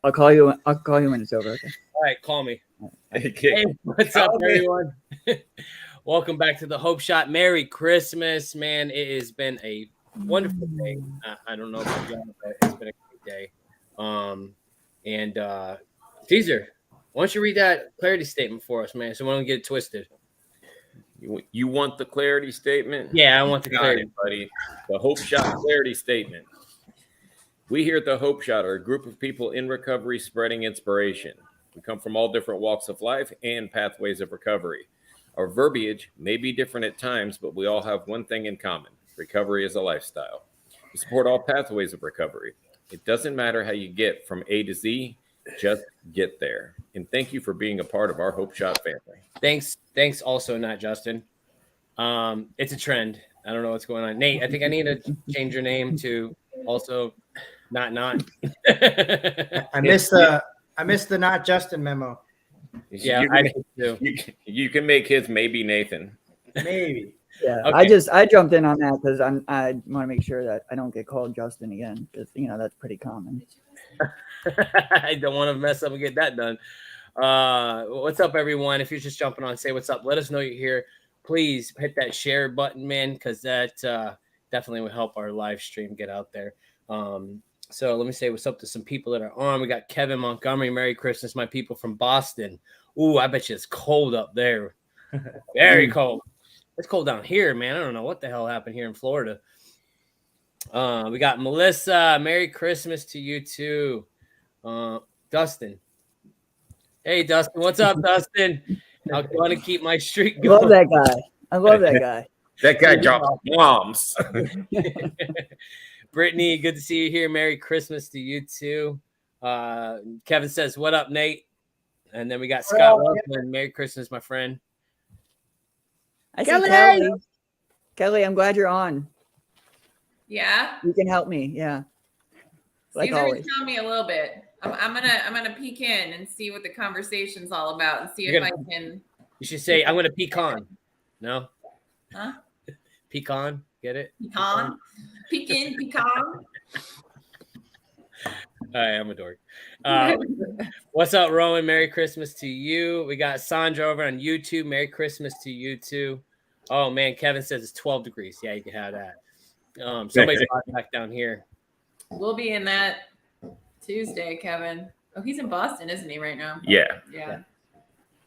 I'll call you when it's over. Okay. All right, call me. Okay. Hey, what's up, everyone? Welcome back to the Hope Shot. Merry Christmas, man. It has been a wonderful day. I don't know about y'all, but it's been a great day. And Caesar, why don't you read that clarity statement for us, man, so we don't get it twisted. You want the clarity statement? Yeah, I want the Got clarity. it, buddy. The Hope Shot clarity statement. We here at the Hope Shot are a group of people in recovery spreading inspiration. We come from all different walks of life and pathways of recovery. Our verbiage may be different at times, but we all have one thing in common. Recovery is a lifestyle. We support all pathways of recovery. It doesn't matter how you get from A to Z, just get there. And thank you for being a part of our Hope Shot family. Thanks also, not Justin. It's a trend. I don't know what's going on. Nate, I think I need to change your name to also not. I missed the not Justin memo. Yeah, you I can, do. you can make his maybe Nathan. Maybe. Yeah, Okay. I jumped in on that because I want to make sure that I don't get called Justin again because that's pretty common. I don't want to mess up and get that done. What's up, everyone? If you're just jumping on, say what's up. Let us know you're here. Please hit that share button, man, because that definitely will help our live stream get out there. So let me say what's up to some people that are on. We got Kevin Montgomery. Merry Christmas, my people from Boston. Ooh, I bet you it's cold up there. Very cold. It's cold down here, man. I don't know what the hell happened here in Florida. We got Melissa. Merry Christmas to you too. Dustin. Hey, Dustin. What's up, Dustin? I want to keep my streak I going. love that guy. I love that guy. That guy drops bombs. Brittany, good to see you here. Merry Christmas to you too. Kevin says, "What up, Nate?" And then we got Scott Wilson. Merry Christmas, my friend. I see Kelly. Kelly, I'm glad you're on. Yeah, You can help me. Yeah. Like Caesar always. was telling me a little bit. I'm gonna peek in and see what the conversation's all about and see You're if gonna- I can. You should say, "I'm going to pecan." No, Huh? pecan. Get it? Pecan, pecan. All right, I'm a dork. What's up, Rowan? Merry Christmas to you. We got Sandra over on YouTube. Merry Christmas to you too. Oh man, Kevin says it's 12 degrees. Yeah, you can have that. Somebody's back down here. We'll be in that Tuesday, Kevin. Oh, he's in Boston, isn't he, right now? Yeah. Yeah.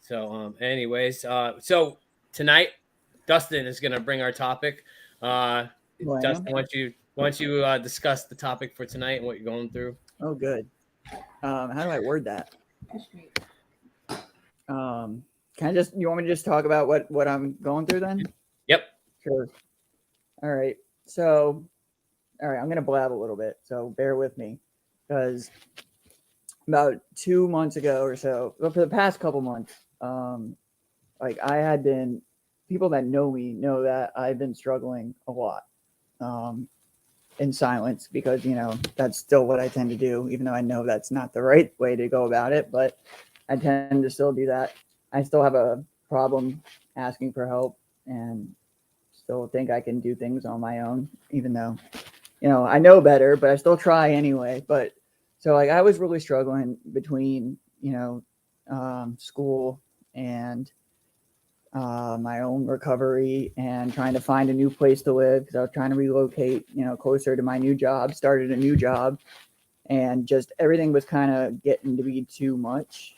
So, anyways, so tonight, Dustin is going to bring our topic. Dustin, why don't you discuss the topic for tonight and what you're going through? Oh, good. How do I word that? You want me to just talk about what I'm going through then? Yep. Sure. All right. So, I'm going to blab a little bit. So bear with me because about 2 months ago or so, well, for the past couple months, I had been, people that know me know that I've been struggling a lot in silence because, that's still what I tend to do, even though I know that's not the right way to go about it, but I tend to still do that. I still have a problem asking for help and still think I can do things on my own, even though, I know better, but I still try anyway. But so I was really struggling between, school and my own recovery and trying to find a new place to live because I was trying to relocate, closer to my new job, started a new job, and just everything was kind of getting to be too much.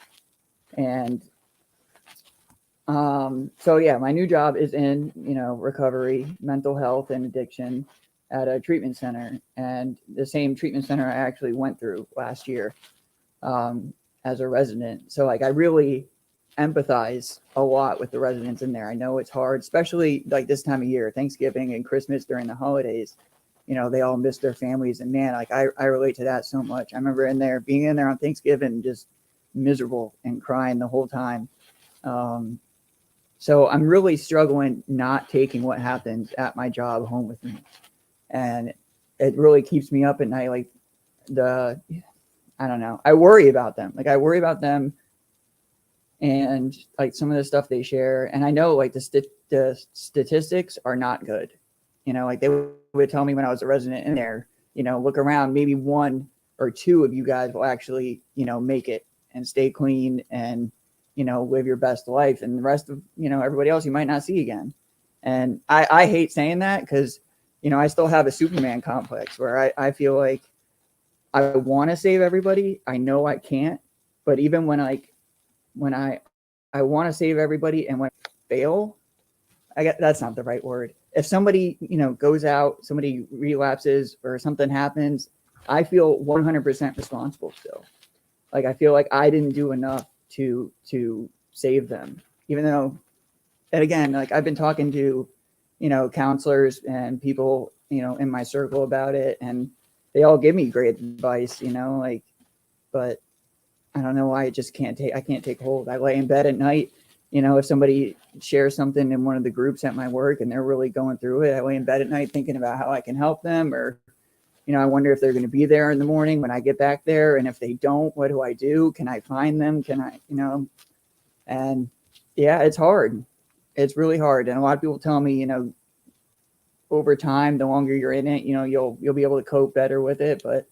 And so yeah, my new job is in, recovery, mental health and addiction at a treatment center, and the same treatment center I actually went through last year as a resident. So I really empathize a lot with the residents in there. I know it's hard, especially like this time of year, Thanksgiving and Christmas during the holidays. They all miss their families, and man, I relate to that so much. I remember being in there on Thanksgiving, just miserable and crying the whole time. So I'm really struggling not taking what happens at my job home with me. And it really keeps me up at night. I don't know. I worry about them. I worry about them and some of the stuff they share. And I know the statistics are not good. They would tell me when I was a resident in there, look around, maybe 1 or two of you guys will actually, make it and stay clean and, live your best life. And the rest of, everybody else you might not see again. And I hate saying that because, I still have a Superman complex where I feel like I want to save everybody. I know I can't, but even when I want to save everybody and when I fail, that's not the right word. If somebody, goes out, somebody relapses or something happens, I feel 100% responsible still. Like, I feel like I didn't do enough to save them, even though, and again, like I've been talking to, counselors and people, in my circle about it, and they all give me great advice, but I don't know why I can't take hold. I lay in bed at night, if somebody shares something in one of the groups at my work and they're really going through it, I lay in bed at night thinking about how I can help them, or, I wonder if they're going to be there in the morning when I get back there. And if they don't, what do I do? Can I find them? Can I, and yeah, it's hard. It's really hard. And a lot of people tell me, over time, the longer you're in it, you'll be able to cope better with it. But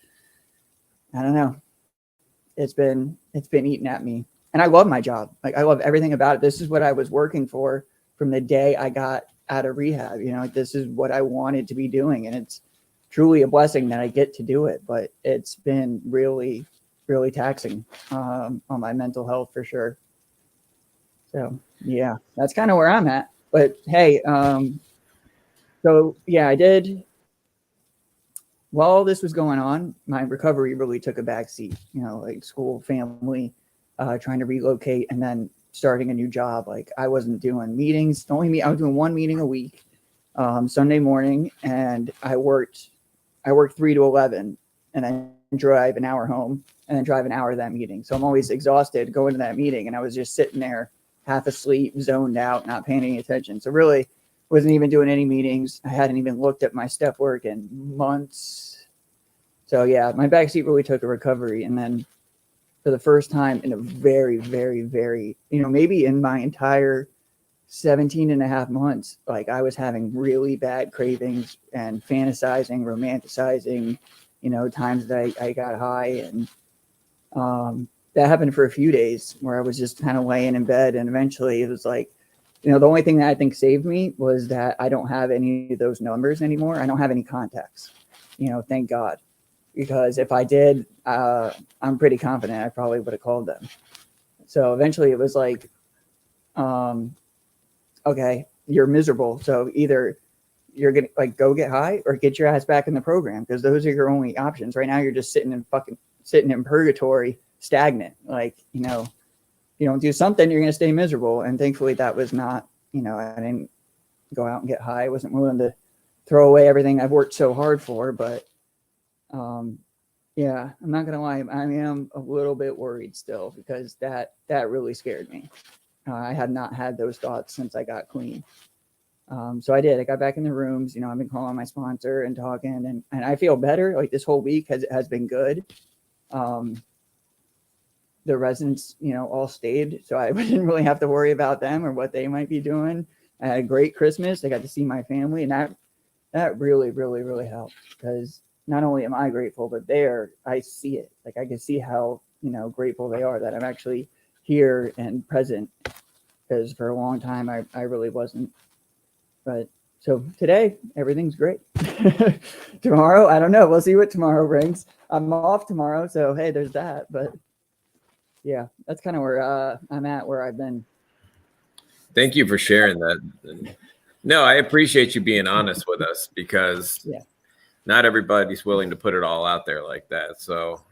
I don't know. It's been eating at me. And I love my job. Like, I love everything about it. This is what I was working for from the day I got out of rehab. This is what I wanted to be doing. And it's truly a blessing that I get to do it. But it's been really, really taxing on my mental health for sure. So, yeah, that's kind of where I'm at. But hey, so yeah, I did. While all this was going on, my recovery really took a backseat, like school, family, trying to relocate, and then starting a new job. Like, I wasn't doing meetings. I was doing one meeting a week, Sunday morning, and I worked 3 to 11, and then drive an hour home, and then drive an hour to that meeting. So I'm always exhausted going to that meeting, and I was just sitting there, half asleep, zoned out, not paying any attention. So really, wasn't even doing any meetings. I hadn't even looked at my step work in months. So yeah, my backseat really took a recovery. And then for the first time in a very, very, very, maybe in my entire 17 and a half months, like, I was having really bad cravings and fantasizing, romanticizing, times that I got high. And that happened for a few days where I was just kind of laying in bed. And eventually it was like, the only thing that I think saved me was that I don't have any of those numbers anymore. I don't have any contacts, thank God. Because if I did, I'm pretty confident I probably would have called them. So eventually it was like, okay, you're miserable. So either you're going to go get high or get your ass back in the program, because those are your only options. Right now you're just sitting in purgatory, stagnant. Like, you don't do something, you're going to stay miserable. And thankfully that was not, I didn't go out and get high. I wasn't willing to throw away everything I've worked so hard for. But yeah, I'm not going to lie. I am a little bit worried still, because that really scared me. I had not had those thoughts since I got clean. So I got back in the rooms, I've been calling my sponsor and talking, and I feel better. Like, this whole week has been good. The residents, all stayed, so I didn't really have to worry about them or what they might be doing. I had a great Christmas. I got to see my family, and that really, really, really helped, because not only am I grateful, but I see it. Like, I can see how, grateful they are that I'm actually here and present, because for a long time I really wasn't. But so today everything's great. Tomorrow, I don't know. We'll see what tomorrow brings. I'm off tomorrow, so hey, there's that. But yeah, that's kind of where I'm at, where I've been. Thank you for sharing that. No, I appreciate you being honest with us, because not everybody's willing to put it all out there like that. So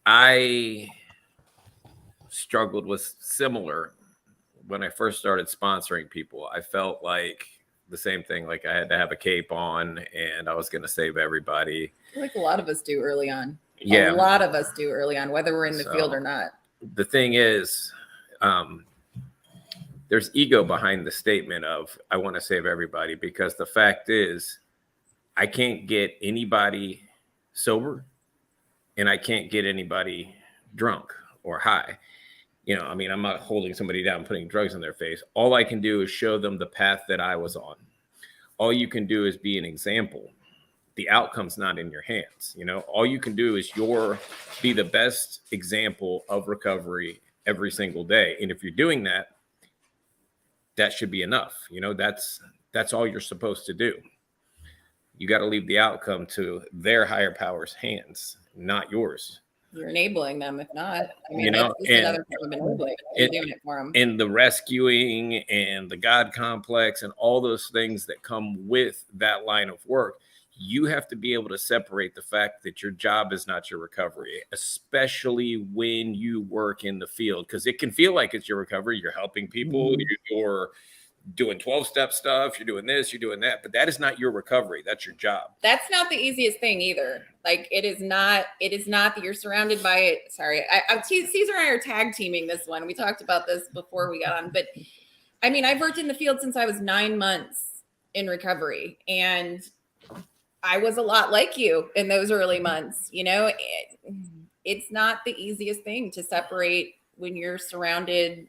I struggled with similar when I first started sponsoring people. I felt like the same thing, like I had to have a cape on and I was going to save everybody. Like a lot of us do early on. Yeah. A lot of us do early on, whether we're in the field or not. The thing is, there's ego behind the statement of I want to save everybody, because the fact is I can't get anybody sober and I can't get anybody drunk or high. I mean, I'm not holding somebody down, putting drugs in their face. All I can do is show them the path that I was on. All you can do is be an example. the outcome's not in your hands. You know, all you can do is be the best example of recovery every single day. And if you're doing that, that should be enough. You know, that's all you're supposed to do. You got to leave the outcome to their higher powers' hands, not yours. You're enabling them. If not, I mean, You know, that's just another form of enabling. You're doing it for them. And the rescuing and the God complex and all those things that come with that line of work, you have to be able to separate the fact that your job is not your recovery, especially when you work in the field, because it can feel like it's your recovery. You're helping people, you're doing 12-step stuff, you're doing this, you're doing that, but that is not your recovery. That's your job. That's not the easiest thing either. Like it is not that you're surrounded by it. Sorry. Caesar and I are tag teaming this one. We talked about this before we got on, but I mean, I've worked in the field since I was 9 months in recovery, and I was a lot like you in those early months. You know, it's not the easiest thing to separate when you're surrounded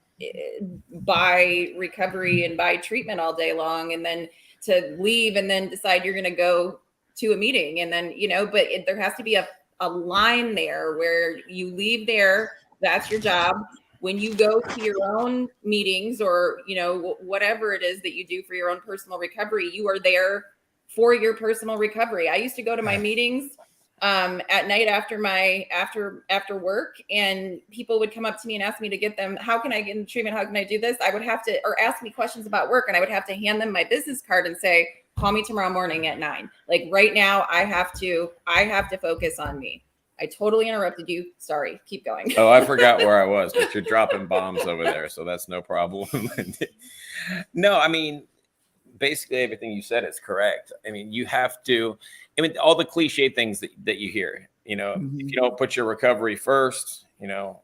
by recovery and by treatment all day long, and then to leave and then decide you're going to go to a meeting, and then, you know, but there has to be a line there where you leave there. That's your job. When you go to your own meetings or, you know, whatever it is that you do for your own personal recovery, you are there for your personal recovery. I used to go to my meetings at night after work, and people would come up to me and ask me to get them, how can I get in treatment? How can I do this? I would have to, or ask me questions about work, and I would have to hand them my business card and say, call me tomorrow morning at 9. Like right now, I have to focus on me. I totally interrupted you. Sorry. Keep going. Oh, I forgot where I was, but you're dropping bombs over there, so that's no problem. No, I mean, basically everything you said is correct. I mean, you have to, I mean, all the cliche things that you hear, you know, if you don't put your recovery first, you know,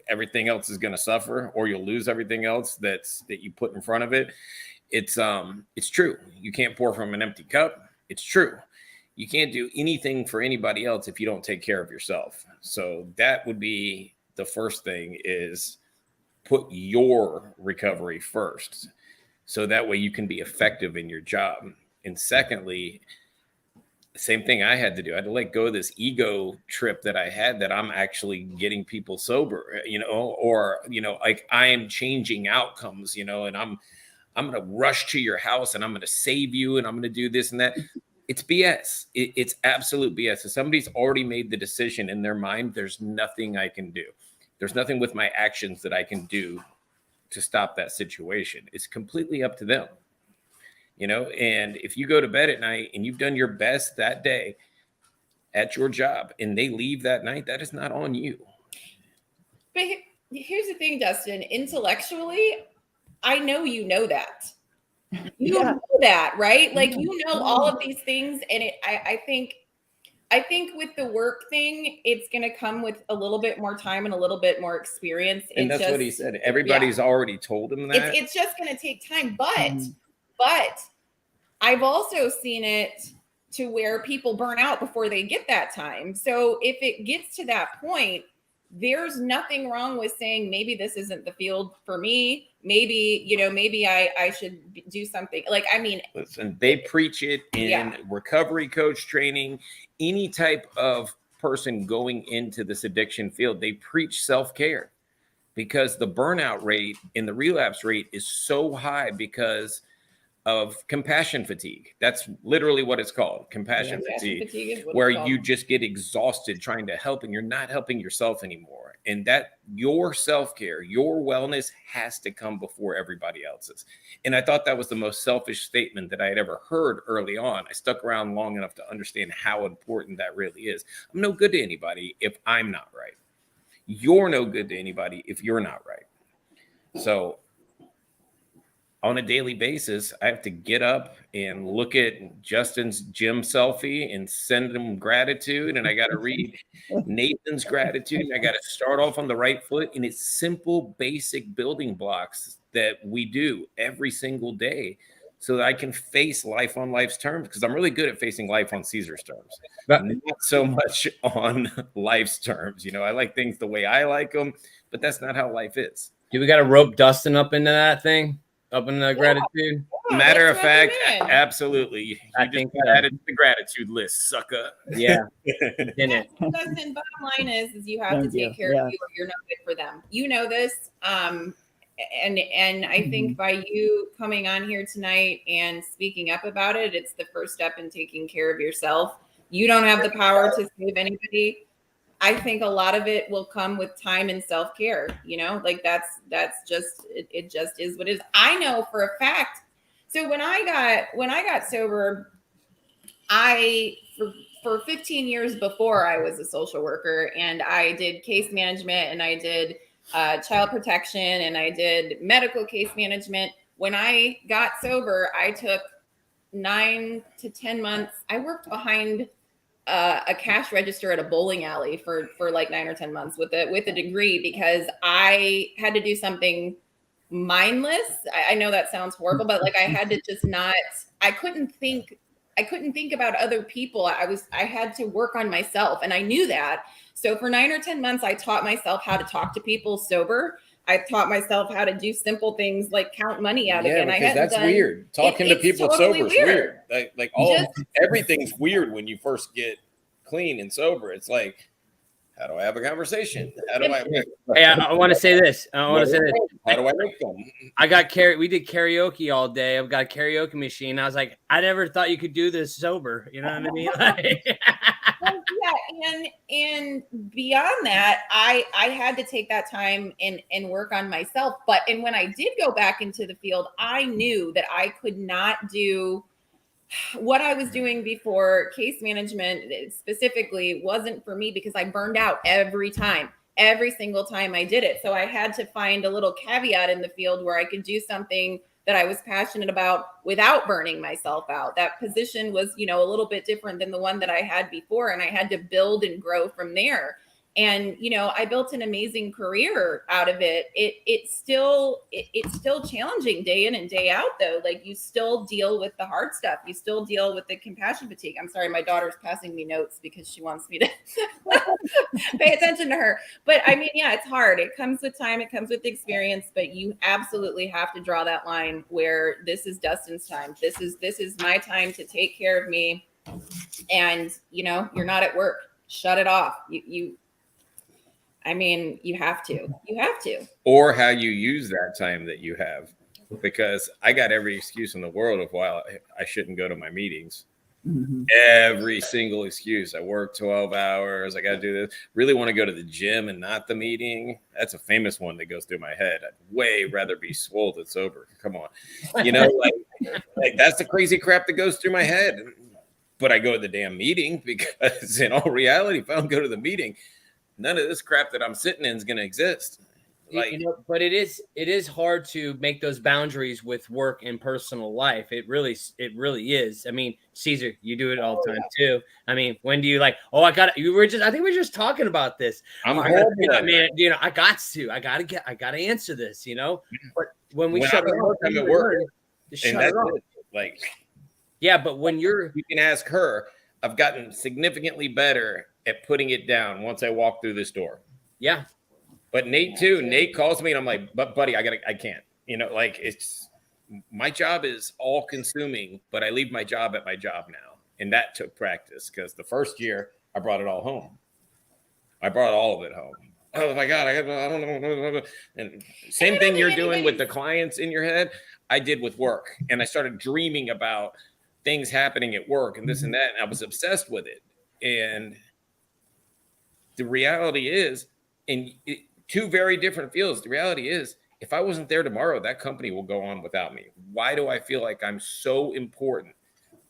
everything else is going to suffer, or you'll lose everything else that you put in front of it. It's true. You can't pour from an empty cup. It's true. You can't do anything for anybody else if you don't take care of yourself. So that would be the first thing, is put your recovery first, so that way you can be effective in your job. And secondly, same thing I had to do. I had to let go of this ego trip that I had, that I'm actually getting people sober, you know, or, you know, like I am changing outcomes, you know, and I'm going to rush to your house and I'm going to save you and I'm going to do this and that. It's BS. It's absolute BS. If somebody's already made the decision in their mind, there's nothing I can do. There's nothing with my actions that I can do to stop that situation. It's completely up to them. You know, and if you go to bed at night and you've done your best that day at your job and they leave that night, that is not on you. But here's the thing, Dustin, intellectually, I know you know that. You know that, right? Like, you know all of these things. And I think with the work thing, it's going to come with a little bit more time and a little bit more experience. And that's what he said. Everybody's already told him that. It's just going to take time. But I've also seen it to where people burn out before they get that time. So if it gets to that point, there's nothing wrong with saying, maybe this isn't the field for me. Maybe, you know, maybe I should do something. Like, I mean, listen, they preach it in recovery coach training, any type of person going into this addiction field, they preach self-care, because the burnout rate and the relapse rate is so high because of compassion fatigue. That's literally what it's called, compassion fatigue, where you just get exhausted trying to help and you're not helping yourself anymore. And that your self-care, your wellness has to come before everybody else's. And I thought that was the most selfish statement that I had ever heard early on. I stuck around long enough to understand how important that really is. I'm no good to anybody if I'm not right. You're no good to anybody if you're not right. So on a daily basis, I have to get up and look at Justin's gym selfie and send him gratitude. And I got to read Nathan's gratitude. I got to start off on the right foot. And it's simple, basic building blocks that we do every single day so that I can face life on life's terms, because I'm really good at facing life on Caesar's terms, not so much on life's terms. You know, I like things the way I like them, but that's not how life is. Do we got to rope Dustin up into that thing? Up in the gratitude. Oh, Matter of that's my fact, man. absolutely. You I just think got so. added to the gratitude list, sucker. Yeah. In Yeah, it. Dustin, bottom line is you have Thank to you. take care Yeah. of you or you're not good for them. You know this. And I think by you coming on here tonight and speaking up about it, it's the first step in taking care of yourself. You don't have the power to save anybody. I think a lot of it will come with time and self-care, you know, like that's just it just is what it is. I know for a fact. So when I got sober, for 15 years before I was a social worker, and I did case management, and I did child protection, and I did medical case management. When I got sober, I took 9 to 10 months. I worked behind a cash register at a bowling alley for like 9 or 10 months with a degree because I had to do something mindless. I know that sounds horrible, but like I had to just not. I couldn't think about other people. I had to work on myself, and I knew that. So for 9 or 10 months, I taught myself how to talk to people sober. I taught myself how to do simple things like count money out again. I because hadn't that's done- weird. Talking to it's people totally sober is weird. weird. Like everything's weird when you first get clean and sober. It's like, how do I have a conversation? How do I? Hey, I want to say this. How do I make them? We did karaoke all day. I've got a karaoke machine. I was like, I never thought you could do this sober. You know what I mean? Like, Well, yeah, and beyond that, I had to take that time and work on myself. But when I did go back into the field, I knew that I could not do what I was doing before. Case management specifically wasn't for me because I burned out every single time I did it. So I had to find a little caveat in the field where I could do something that I was passionate about without burning myself out. That position was, a little bit different than the one that I had before, and I had to build and grow from there. And I built an amazing career out of it. It's still challenging day in and day out, though. Like, you still deal with the hard stuff. You still deal with the compassion fatigue. I'm sorry, my daughter's passing me notes because she wants me to pay attention to her. But I mean, yeah, it's hard. It comes with time. It comes with experience. But you absolutely have to draw that line where this is Dustin's time. This is my time to take care of me. And you're not at work. Shut it off. You have to. You have to. Or how you use that time that you have. Because I got every excuse in the world of why I shouldn't go to my meetings. Mhm. Every single excuse. I work 12 hours. I got to do this. Really want to go to the gym and not the meeting. That's a famous one that goes through my head. I'd way rather be swole than sober. Come on. Like that's the crazy crap that goes through my head. But I go to the damn meeting because in all reality, if I don't go to the meeting, none of this crap that I'm sitting in is going to exist. Like, but it is hard to make those boundaries with work and personal life. It really is. I mean, Caesar, you do it all the time too. I mean, when do you I think we were just talking about this. I'm I horrible gotta, at man, I gotta answer this, but when shut I'm it off, at work, just and shut that's it off. it. Like, Yeah, but when you can ask her, I've gotten significantly better at putting it down once I walk through this door. yeah. But Nate too. Nate calls me and I'm like, but buddy, I can't. It's my job is all consuming, but I leave my job at my job now. And that took practice because the first year I brought it all home. I brought all of it home. Oh my God, I don't know. And same thing you're doing with the clients in your head, I did with work. And I started dreaming about things happening at work and this and that. And I was obsessed with it. And the reality is, two very different fields. The reality is, if I wasn't there tomorrow, that company will go on without me. Why do I feel like I'm so important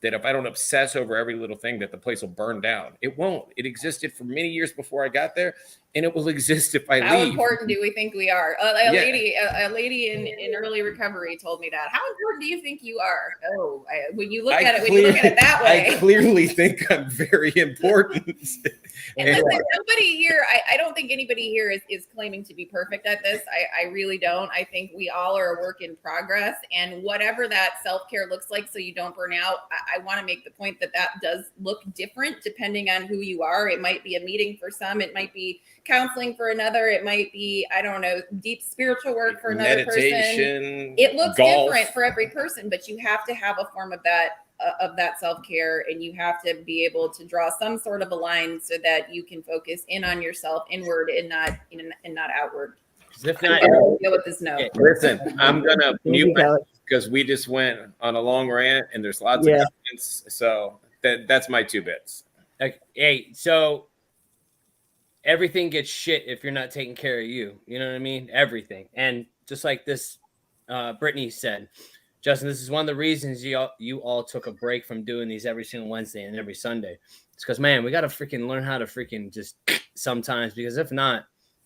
that if I don't obsess over every little thing that the place will burn down? It won't. It existed for many years before I got there, and it will exist if I leave. How important do we think we are? A lady in early recovery told me that. How important do you think you are? Oh, when you look at it that way. I clearly think I'm very important. And listen, nobody here, I don't think anybody here is claiming to be perfect at this. I really don't. I think we all are a work in progress. And whatever that self-care looks like so you don't burn out, I want to make the point that does look different depending on who you are. It might be a meeting for some, it might be counseling for another, it might be, I don't know, deep spiritual work for another person. Meditation. It looks golf. different for every person, but you have to have a form of that self-care, and you have to be able to draw some sort of a line so that you can focus in on yourself inward and not outward. If not, Deal with this note. Listen, I'm gonna Thank you, mute Kelly. because we just went on a long rant and there's lots Yeah. of comments. So that's my 2 bits. like, hey, so everything gets shit if you're not taking care of you. You know what I mean? Everything. And just like this, Brittany said, Justin, this is one of the reasons you all took a break from doing these every single Wednesday and every Sunday. It's because, man, we got to freaking learn how to freaking just sometimes, because if not,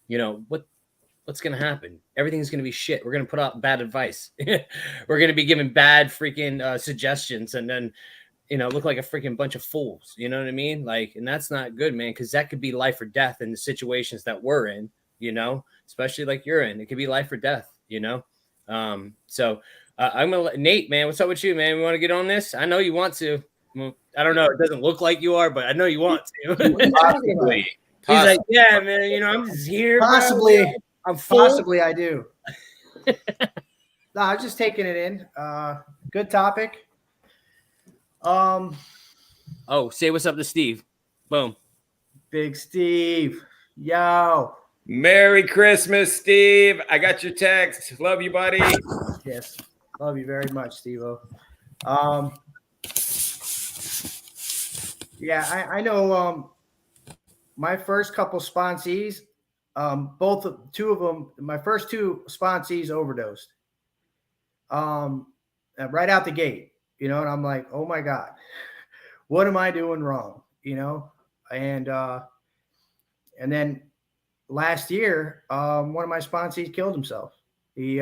you know, what's going to happen? Everything's going to be shit. We're going to put out bad advice. We're going to be giving bad freaking suggestions, and then, you know, look like a freaking bunch of fools. You know what I mean? Like, and that's not good, man, because that could be life or death in the situations that we're in, you know, especially like you're in. It could be life or death, you know? So I'm going to let Nate, man, what's up with you, man? We want to get on this? I know you want to. I don't know. It doesn't look like you are, but I know you want to. Possibly. He's like, yeah, man, you know, I'm just here. bro. Possibly. I'm full. Possibly I do. No, I'm just taking it in. Good topic. Oh, say what's up to Steve. Boom. Big Steve. Yo. Merry Christmas, Steve. I got your text. Love you, buddy. Yes. Love you very much, Steve-O. Yeah, I know my first couple sponsees, two of them, my first 2 sponsees overdosed. Right out the gate, you know, and I'm like, oh my God, what am I doing wrong? You know? And then last year, one of my sponsees killed himself. He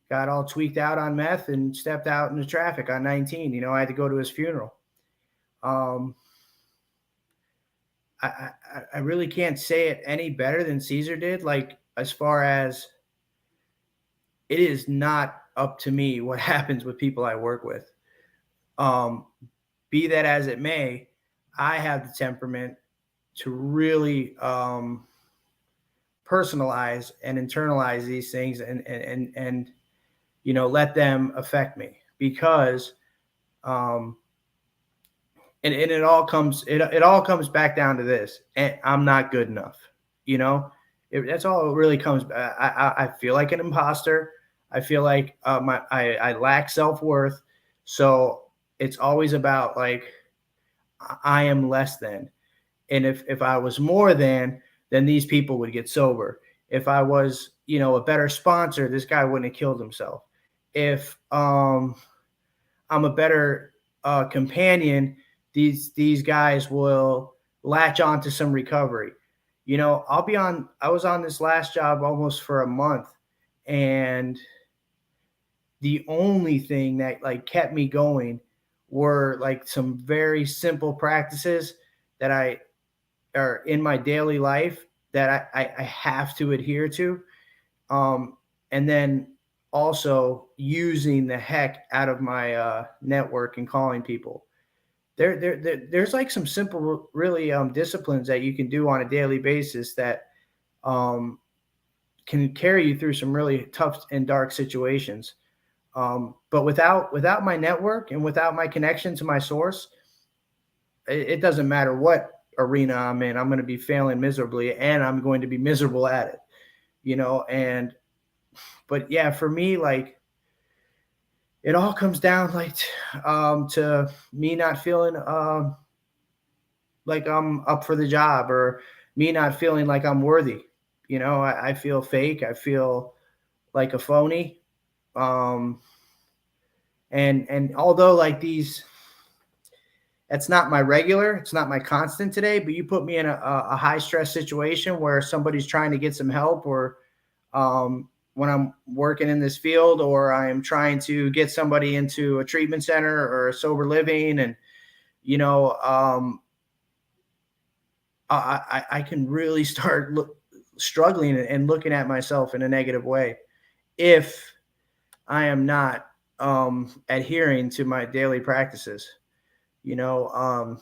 got all tweaked out on meth and stepped out into traffic on 19. You know, I had to go to his funeral. I really can't say it any better than Caesar did. Like, as far as it is not up to me what happens with people I work with. Be that as it may, I have the temperament to really personalize and internalize these things and you know, let them affect me, because and it all comes back down to this: and I'm not good enough. You know, that's all it really comes. I feel like an imposter. I feel like I lack self-worth. So it's always about, like, I am less than. And if I was more than, then these people would get sober. If I was, you know, a better sponsor, this guy wouldn't have killed himself. If I'm a better companion, these guys will latch on to some recovery. You know, I was on this last job almost for a month, and the only thing that, like, kept me going were, like, some very simple practices that are in my daily life that I have to adhere to. And then also using the heck out of my network and calling people. There's like some simple, really disciplines that you can do on a daily basis that can carry you through some really tough and dark situations. But without my network and without my connection to my source, it doesn't matter what arena I'm in. I'm going to be failing miserably, and I'm going to be miserable at it, you know? But yeah, for me, like, it all comes down, like, to me not feeling, like I'm up for the job, or me not feeling like I'm worthy. You know, I feel fake. I feel like a phony. And although, like, it's not my regular, it's not my constant today, but you put me in a high stress situation where somebody's trying to get some help, or when I'm working in this field, or I'm trying to get somebody into a treatment center or a sober living, and, you know, I can really start struggling and looking at myself in a negative way if I am not adhering to my daily practices, you know,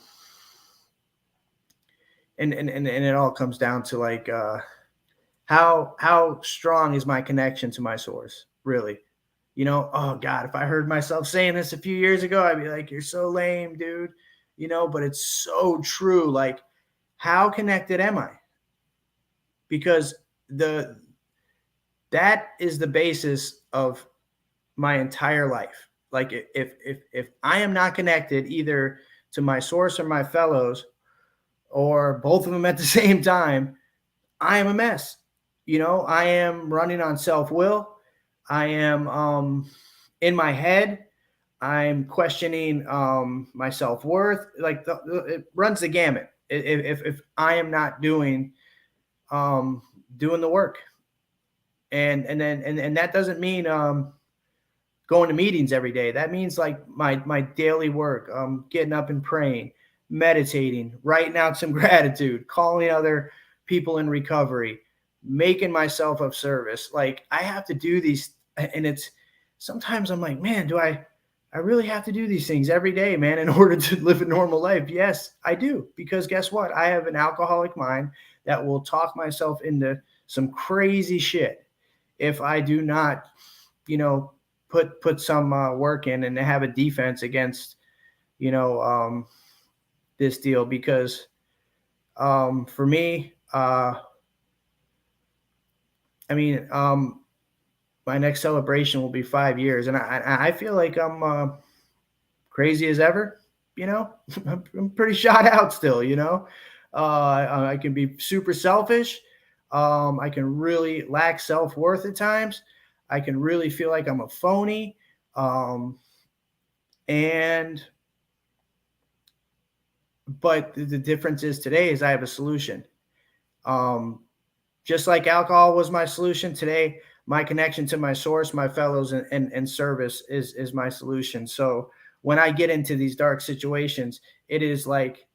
and it all comes down to like, how strong is my connection to my source, really? You know, oh God, if I heard myself saying this a few years ago, I'd be like, you're so lame, dude. You know, but it's so true. Like, how connected am I? Because that is the basis of my entire life. Like, if I am not connected either to my source or my fellows, or both of them at the same time, I am a mess. You know, I am running on self-will. I am in my head. I'm questioning my self-worth. Like, it runs the gamut. If I am not doing the work, and that doesn't mean going to meetings every day. That means like my daily work, getting up and praying, meditating, writing out some gratitude, calling other people in recovery, making myself of service. Like, I have to do these, and it's sometimes I'm like, man, do I really have to do these things every day, man, in order to live a normal life? Yes, I do. Because guess what? I have an alcoholic mind that will talk myself into some crazy shit if I do not, you know, put some work in and have a defense against, you know, this deal. Because for me, I mean, my next celebration will be 5 years, and I feel like I'm crazy as ever. You know, I'm pretty shot out still. You know, I can be super selfish. I can really lack self-worth at times. I can really feel like I'm a phony. But the difference is today is I have a solution. Just like alcohol was my solution, today my connection to my source, my fellows, and service is my solution. So when I get into these dark situations, it is like,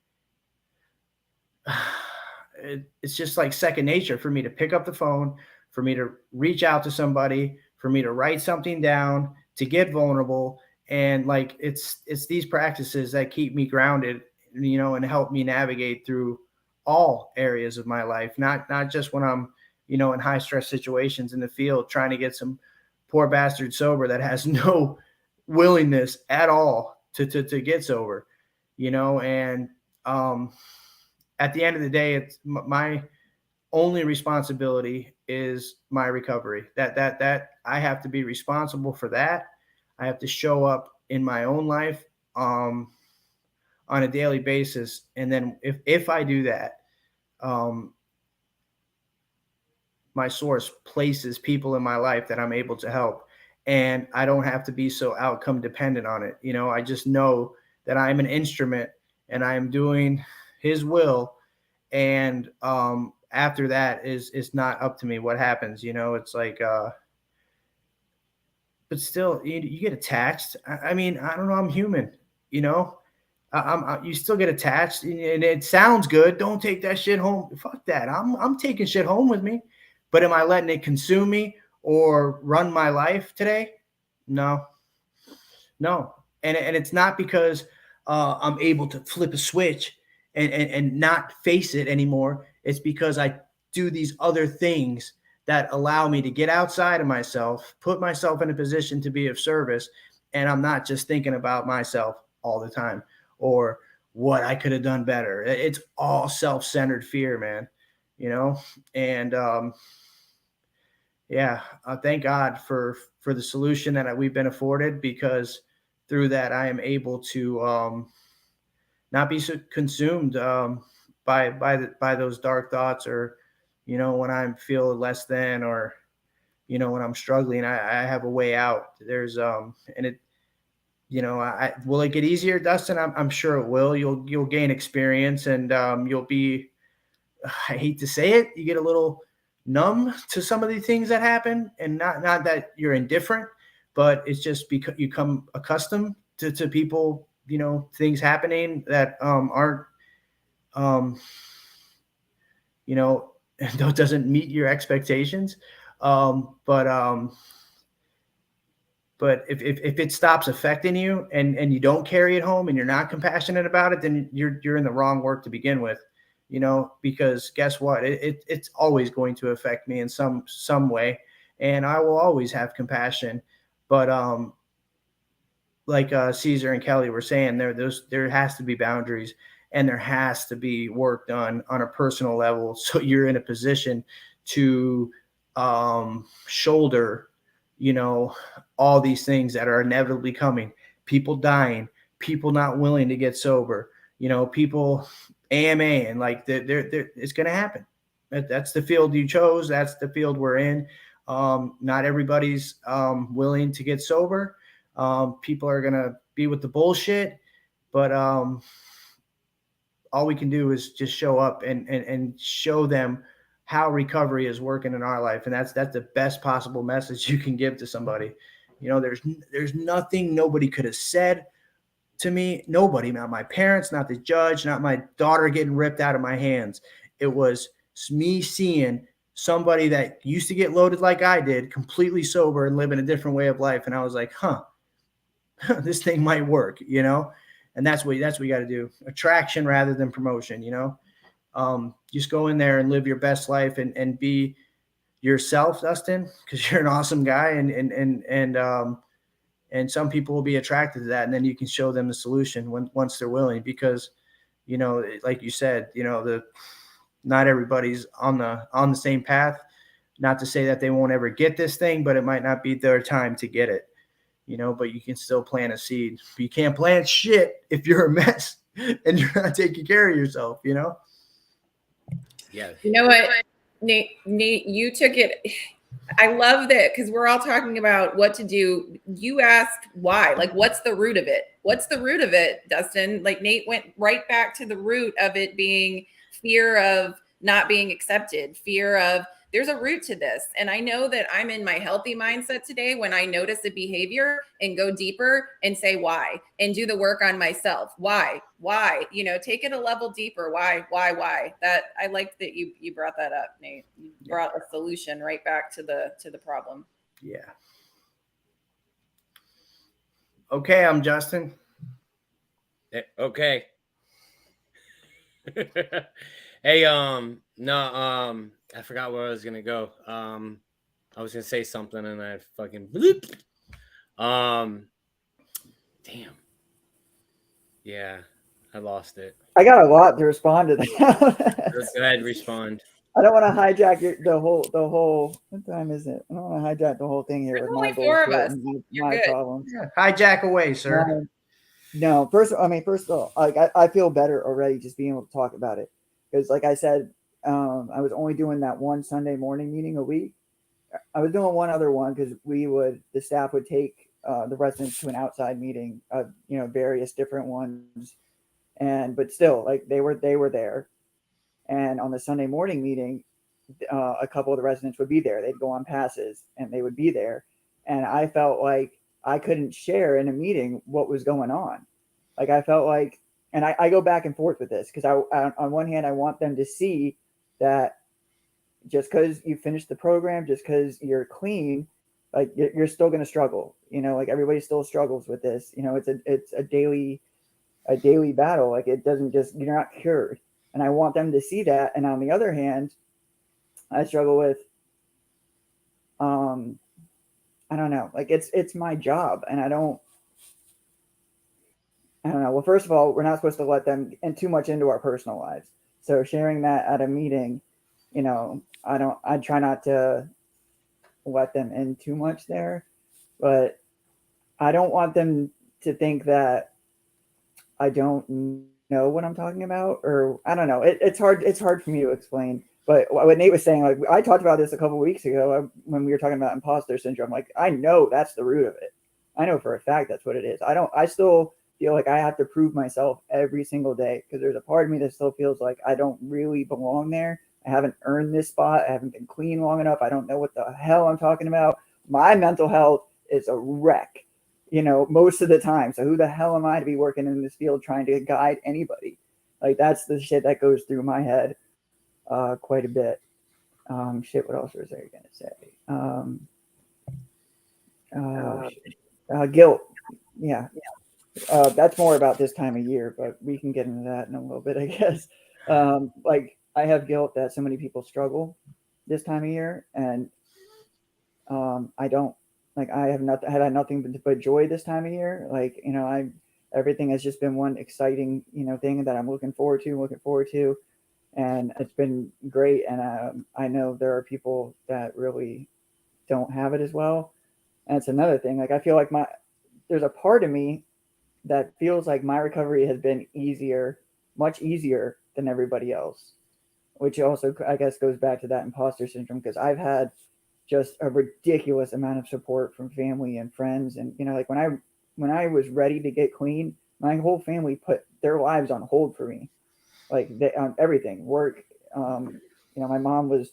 it's just like second nature for me to pick up the phone, for me to reach out to somebody, for me to write something down, to get vulnerable. And like, it's these practices that keep me grounded, you know, and help me navigate through all areas of my life, not just when I'm, you know, in high stress situations in the field, trying to get some poor bastard sober that has no willingness at all to get sober, you know. And at the end of the day, it's my only responsibility is my recovery. That I have to be responsible for that. I have to show up in my own life on a daily basis. And then if I do that, my source places people in my life that I'm able to help, and I don't have to be so outcome dependent on it. You know, I just know that I'm an instrument and I am doing his will. And after that is not up to me what happens. You know, it's like, but still, you get attached. I mean, I don't know. I'm human, you know. You still get attached, and it sounds good. Don't take that shit home. Fuck that. I'm taking shit home with me. But am I letting it consume me or run my life today? No. And it's not because I'm able to flip a switch and not face it anymore. It's because I do these other things that allow me to get outside of myself, put myself in a position to be of service. And I'm not just thinking about myself all the time or what I could have done better. It's all self-centered fear, man, you know? And thank God for the solution that we've been afforded, because through that I am able to not be so consumed by those dark thoughts, or, you know, when I feel less than, or, you know, when I'm struggling, I have a way out. There's and it, you know, will it get easier, Dustin? I'm sure it will. You'll gain experience, and you'll be, I hate to say it, you get a little numb to some of the things that happen, and not that you're indifferent, but it's just because you come accustomed to people, you know, things happening that aren't, you know, doesn't meet your expectations. But But if it stops affecting you and you don't carry it home and you're not compassionate about it, then you're in the wrong work to begin with, because guess what? It's always going to affect me in some way, and I will always have compassion. But like Caesar and Kelly were saying, there has to be boundaries, and there has to be work done on a personal level, so you're in a position to shoulder, all these things that are inevitably coming. People dying, people not willing to get sober, people AMA, and like it's going to happen. That's the field you chose. That's the field we're in. Not everybody's willing to get sober. People are going to be with the bullshit, but all we can do is just show up and show them how recovery is working in our life. And that's the best possible message you can give to somebody. There's nothing nobody could have said to me. Nobody, not my parents, not the judge, not my daughter getting ripped out of my hands. It was me seeing somebody that used to get loaded like I did, completely sober and living a different way of life. And I was like, this thing might work, and that's what you got to do. Attraction rather than promotion, just go in there and live your best life and be yourself, Dustin, because you're an awesome guy. And some people will be attracted to that. And then you can show them the solution once they're willing, because, like you said, not everybody's on the same path. Not to say that they won't ever get this thing, but it might not be their time to get it, but you can still plant a seed. But you can't plant shit if you're a mess and you're not taking care of yourself, Yeah. You know what, Nate, you took it. I love that, because we're all talking about what to do. You asked why, like, what's the root of it? What's the root of it, Dustin? Like, Nate went right back to the root of it being fear of not being accepted, fear of, there's a root to this. And I know that I'm in my healthy mindset today when I notice a behavior and go deeper and say why, and do the work on myself. Why, take it a level deeper. Why? That I liked that you brought that up, Nate. You brought a solution right back to the problem. Yeah. Okay. I'm Justin. Okay. Hey, I forgot where I was gonna go. I was gonna say something and I fucking bloop. Damn. Yeah, I lost it. I got a lot to respond to that. Go ahead, respond. I don't want to hijack the whole. What time is it? I don't want to hijack the whole thing here There's with only my 4 of bullshit us. and You're my good. problems. Yeah. Hijack away, sir. No, first of all, like I feel better already just being able to talk about it, because, like I said, I was only doing that one Sunday morning meeting a week. I was doing one other one because the staff would take the residents to an outside meeting of various different ones, but still, like they were there, and on the Sunday morning meeting, a couple of the residents would be there. They'd go on passes and they would be there, and I felt like I couldn't share in a meeting what was going on. Like I felt like, and I go back and forth with this because I on one hand I want them to see that just because you finish the program, just because you're clean, like you're still going to struggle. Like everybody still struggles with this. It's a daily battle. Like it doesn't just, you're not cured. And I want them to see that. And on the other hand, I struggle with, I don't know, like it's my job, and I don't know. Well, first of all, we're not supposed to let them in too much into our personal lives. So sharing that at a meeting, I try not to let them in too much there, but I don't want them to think that I don't know what I'm talking about, or I don't know. It's hard for me to explain. But what Nate was saying, like I talked about this a couple of weeks ago when we were talking about imposter syndrome. Like I know that's the root of it. I know for a fact that's what it is. I still feel like I have to prove myself every single day, because there's a part of me that still feels like I don't really belong there. I haven't earned this spot. I haven't been clean long enough. I don't know what the hell I'm talking about. My mental health is a wreck, most of the time. So who the hell am I to be working in this field trying to guide anybody? Like that's the shit that goes through my head quite a bit. What else was I going to say? Guilt. Yeah. That's more about this time of year, but we can get into that in a little bit, I guess. Like I have guilt that so many people struggle this time of year, and I don't. Like I have not had nothing but joy this time of year. Like everything has just been one exciting thing that I'm looking forward to, and it's been great. And I know there are people that really don't have it as well, and it's another thing. Like I feel like there's a part of me that feels like my recovery has been easier, much easier than everybody else, which also I guess goes back to that imposter syndrome, because I've had just a ridiculous amount of support from family and friends. And like when I was ready to get clean, my whole family put their lives on hold for me, like on everything, work. My mom was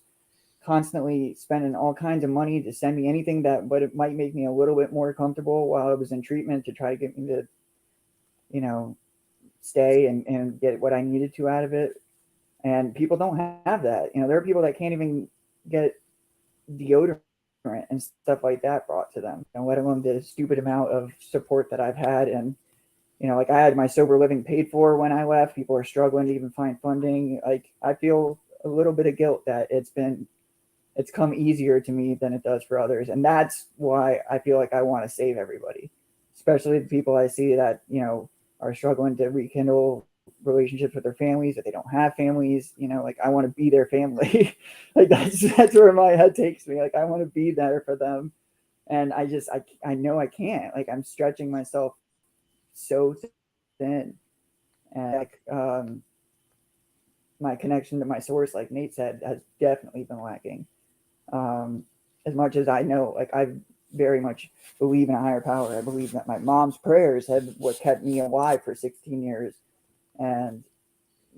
constantly spending all kinds of money to send me anything but it might make me a little bit more comfortable while I was in treatment, to try to get me to stay and get what I needed to out of it. And people don't have that. There are people that can't even get deodorant and stuff like that brought to them, let alone the stupid amount of support that I've had. And like I had my sober living paid for when I left. People are struggling to even find funding. Like I feel a little bit of guilt that it's come easier to me than it does for others. And that's why I feel like I want to save everybody, especially the people I see that are struggling to rekindle relationships with their families, that they don't have families. Like I want to be their family. Like that's where my head takes me. Like I want to be there for them, and I know I can't. Like I'm stretching myself so thin, and like my connection to my source, like Nate said, has definitely been lacking. As much as I know, like I very much believe in a higher power. I believe that my mom's prayers had what kept me alive for 16 years. And,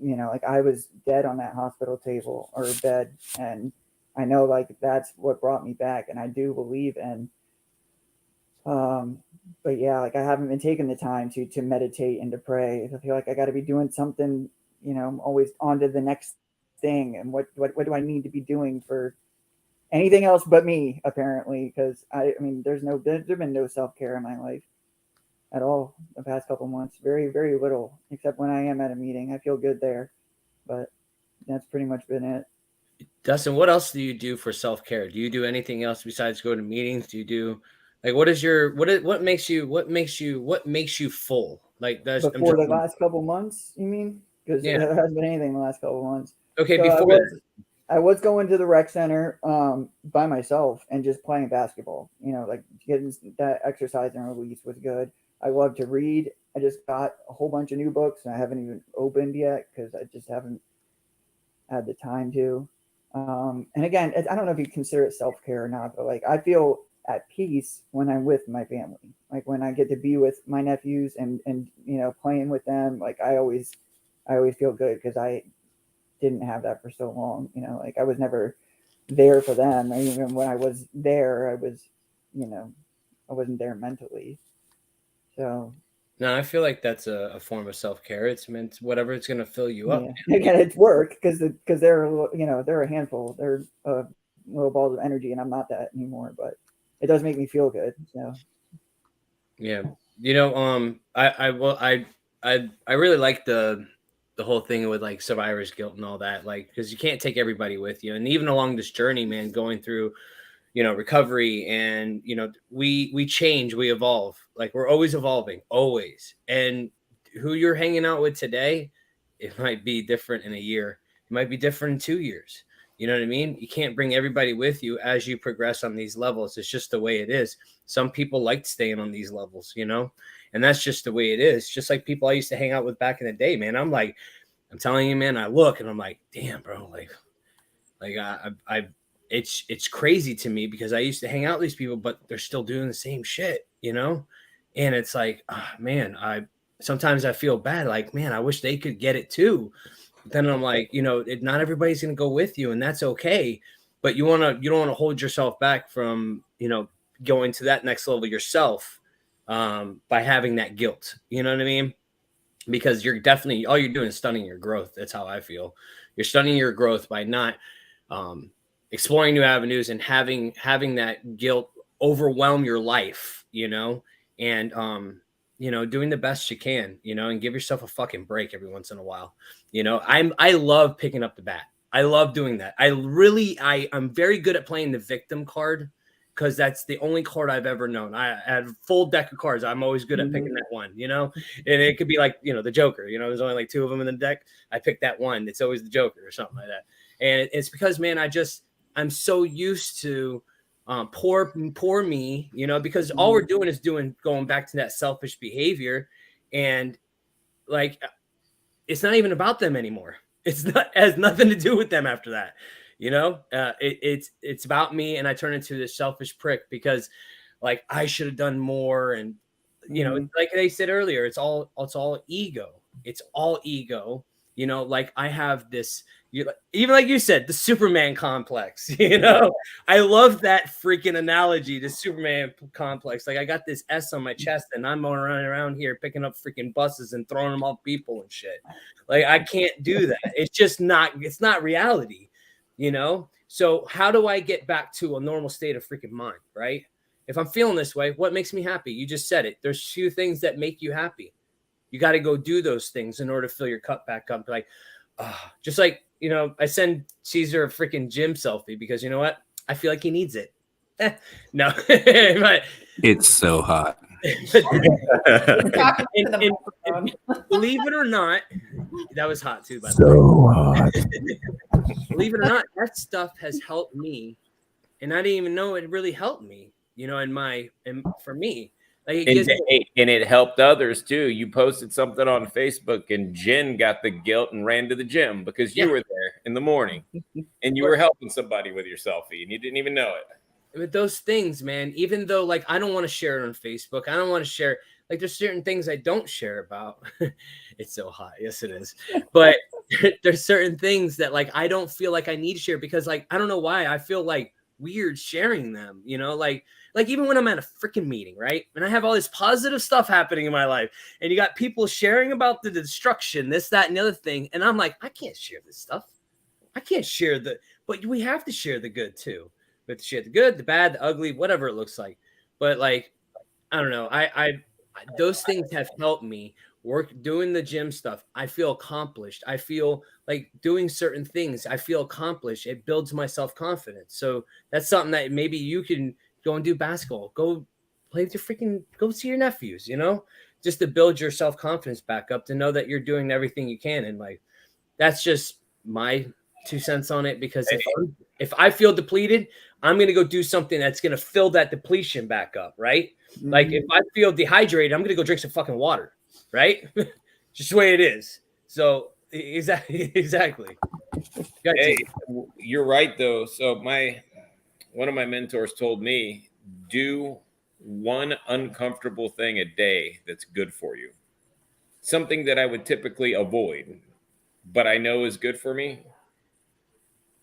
like I was dead on that hospital table or bed. And I know like that's what brought me back. And I do believe in, but yeah, like I haven't been taking the time to meditate and to pray. I feel like I got to be doing something, I'm always on to the next thing. And what do I need to be doing for anything else but me, apparently? Because I mean, there's been no self-care in my life at all the past couple months. Very, very little, except when I am at a meeting. I feel good there, but that's pretty much been it. Dustin, what else do you do for self-care? Do you do anything else besides go to meetings? Do you do like what makes you full? Like that's Before the last couple months, you mean? Because Yeah. there hasn't been anything the last couple months. Okay, So before I was going to the rec center by myself and just playing basketball. Like getting that exercise and release was good. I love to read. I just got a whole bunch of new books and I haven't even opened yet because I just haven't had the time to. And again, I don't know if you consider it self-care or not, but like I feel at peace when I'm with my family. Like when I get to be with my nephews and playing with them, like I always feel good because I didn't have that for so long. Like I was never there for them. And even when I was there, I wasn't there mentally. So No, I feel like that's a form of self-care. It's meant whatever it's going to fill you up. yeah. Again, it's work because they're a handful. They're little balls of energy, and I'm not that anymore. But it does make me feel good. So Yeah, I really like the whole thing with like survivor's guilt and all that, like because you can't take everybody with you, and even along this journey, man, going through recovery and we change, we evolve, like we're always evolving, always. And who you're hanging out with today, it might be different in a year, it might be different in 2 years. You know what I mean? You can't bring everybody with you as you progress on these levels. It's just the way it is. Some people like staying on these levels, and that's just the way it is. Just like people I used to hang out with back in the day, man. I'm telling you, man, I look and I'm like, damn, bro, like it's crazy to me because I used to hang out with these people, but they're still doing the same shit, and it's like, man, sometimes I feel bad. Like, man, I wish they could get it too. But then I'm like, not everybody's going to go with you, and that's okay. But you don't want to hold yourself back from, going to that next level yourself by having that guilt. You know what I mean? Because you're definitely, all you're doing is stunning your growth. That's how I feel. You're stunning your growth by not exploring new avenues and having that guilt overwhelm your life, and you know, doing the best you can, you know, and give yourself a fucking break every once in a while. You know, I love picking up the bat. I love doing that. I'm very good at playing the victim card, because that's the only card I've ever known. I had a full deck of cards. I'm always good at picking that one, you know, and it could be like, you know, the Joker, you know, there's only like 2 of them in the deck. I pick that one. It's always the Joker or something like that. And it's because, man, I'm so used to poor me, you know, because all we're doing is going back to that selfish behavior. And like, it's not even about them anymore. Has nothing to do with them after that. You know, it's about me, and I turn into this selfish prick because, like, I should have done more, and you know, like they said earlier, it's all ego. It's all ego. You know, like I have this, even like you said, the Superman complex. You know, I love that freaking analogy, the Superman complex. Like I got this S on my chest, and I'm running around here picking up freaking buses and throwing them off people and shit. Like I can't do that. It's just not. It's not reality. You know, so how do I get back to a normal state of freaking mind, right? If I'm feeling this way, what makes me happy? You just said it. There's 2 things that make you happy. You got to go do those things in order to fill your cup back up. Like, just like, you know, I send Caesar a freaking gym selfie because you know what? I feel like he needs it. No, but It's so hot. and believe it or not, that was hot too, by the So hot. believe it or not, that stuff has helped me, and I didn't even know it really helped me. You know, and for me, like it helped others too. You posted something on Facebook, and Jen got the guilt and ran to the gym because you were there in the morning, and you were helping somebody with your selfie, and you didn't even know it. With those things, man, even though like I don't want to share it on Facebook, I don't want to share, like there's certain things I don't share about. It's so hot. Yes, it is. But there's certain things that like I don't feel like I need to share because like I don't know why I feel like weird sharing them, you know, like even when I'm at a freaking meeting, right? And I have all this positive stuff happening in my life, and you got people sharing about the destruction, this, that, and the other thing. And I'm like, I can't share this stuff. I can't share but we have to share the good too. We have to share the good, the bad, the ugly, whatever it looks like. But like, I don't know. I those things have helped me doing the gym stuff. I feel accomplished. I feel like doing certain things. I feel accomplished. It builds my self-confidence. So that's something that maybe you can go and do basketball. Go play with go see your nephews, you know, just to build your self-confidence back up, to know that you're doing everything you can. And like, that's just my 2 cents on it, because if I feel depleted, I'm going to go do something that's going to fill that depletion back up, right? Like if I feel dehydrated, I'm going to go drink some fucking water, right? Just the way it is. So exactly. Hey, you're right though. So one of my mentors told me, do one uncomfortable thing a day that's good for you. Something that I would typically avoid, but I know is good for me.